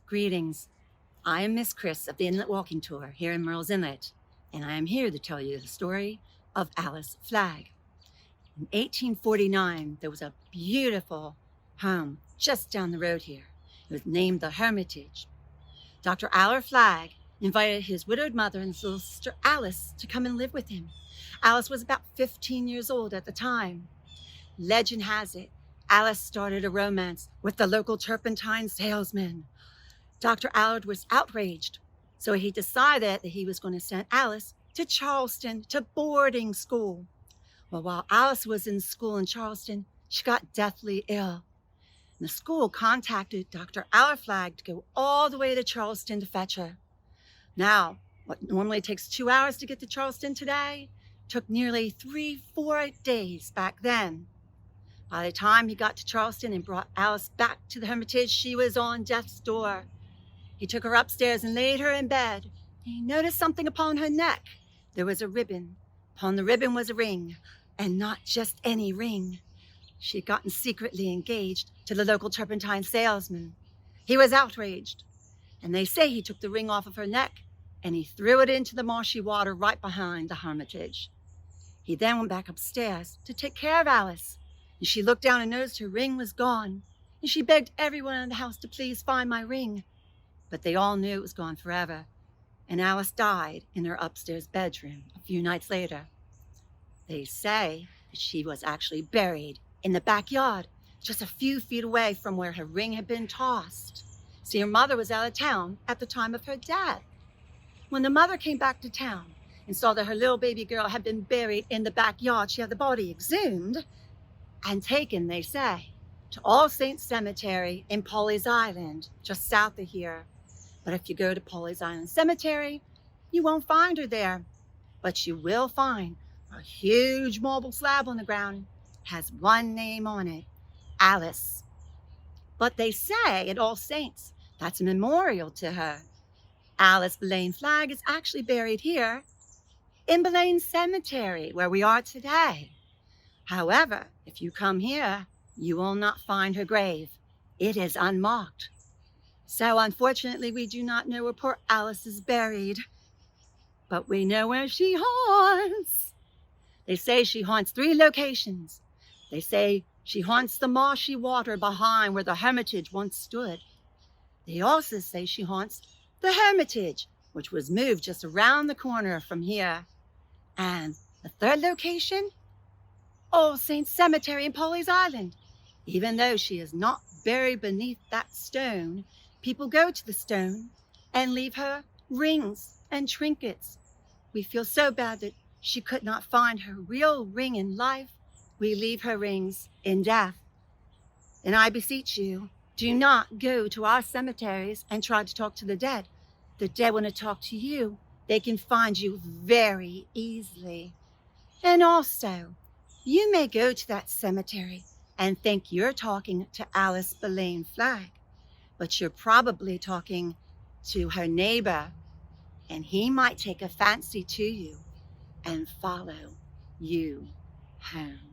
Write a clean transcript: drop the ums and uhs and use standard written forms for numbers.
Greetings. I am Miss Chris of the Inlet Walking Tour here in Murrells Inlet, and I am here to tell you the story of Alice Flagg. In 1849, there was a beautiful home just down the road here. It was named the Hermitage. Dr. Aller Flagg invited his widowed mother and his little sister Alice to come and live with him. Alice was about 15 years old at the time. Legend has it, Alice started a romance with the local turpentine salesman. Dr. Allard was outraged, so he decided that he was going to send Alice to Charleston to boarding school. Well, while Alice was in school in Charleston, she got deathly ill. And the school contacted Dr. Aller Flagg to go all the way to Charleston to fetch her. Now, what normally takes 2 hours to get to Charleston today took nearly 3-4 days back then. By the time he got to Charleston and brought Alice back to the Hermitage, she was on death's door. He took her upstairs and laid her in bed. He noticed something upon her neck. There was a ribbon. Upon the ribbon was a ring, and not just any ring. She had gotten secretly engaged to the local turpentine salesman. He was outraged, and they say he took the ring off of her neck and he threw it into the marshy water right behind the Hermitage. He then went back upstairs to take care of Alice, and she looked down and noticed her ring was gone, and she begged everyone in the house to please find my ring. But they all knew it was gone forever, and Alice died in her upstairs bedroom a few nights later. They say that she was actually buried in the backyard, just a few feet away from where her ring had been tossed. See, her mother was out of town at the time of her death. When the mother came back to town and saw that her little baby girl had been buried in the backyard, she had the body exhumed and taken, they say, to All Saints Cemetery in Pawleys Island, just south of here. But if you go to Pawleys Island Cemetery, you won't find her there. But you will find a huge marble slab on the ground. It has one name on it, Alice. But they say at All Saints, that's a memorial to her. Alice Belaine Flagg is actually buried here in Belaine Cemetery, where we are today. However, if you come here, you will not find her grave. It is unmarked. So unfortunately, we do not know where poor Alice is buried, but we know where she haunts. They say she haunts 3 locations. They say she haunts the marshy water behind where the Hermitage once stood. They also say she haunts the Hermitage, which was moved just around the corner from here. And the 3rd location, All Saints Cemetery in Pawleys Island. Even though she is not buried beneath that stone, people go to the stone and leave her rings and trinkets. We feel so bad that she could not find her real ring in life. We leave her rings in death. And I beseech you, do not go to our cemeteries and try to talk to the dead. The dead want to talk to you. They can find you very easily. And also, you may go to that cemetery and think you're talking to Alice Belaine Flagg, but you're probably talking to her neighbor, and he might take a fancy to you and follow you home.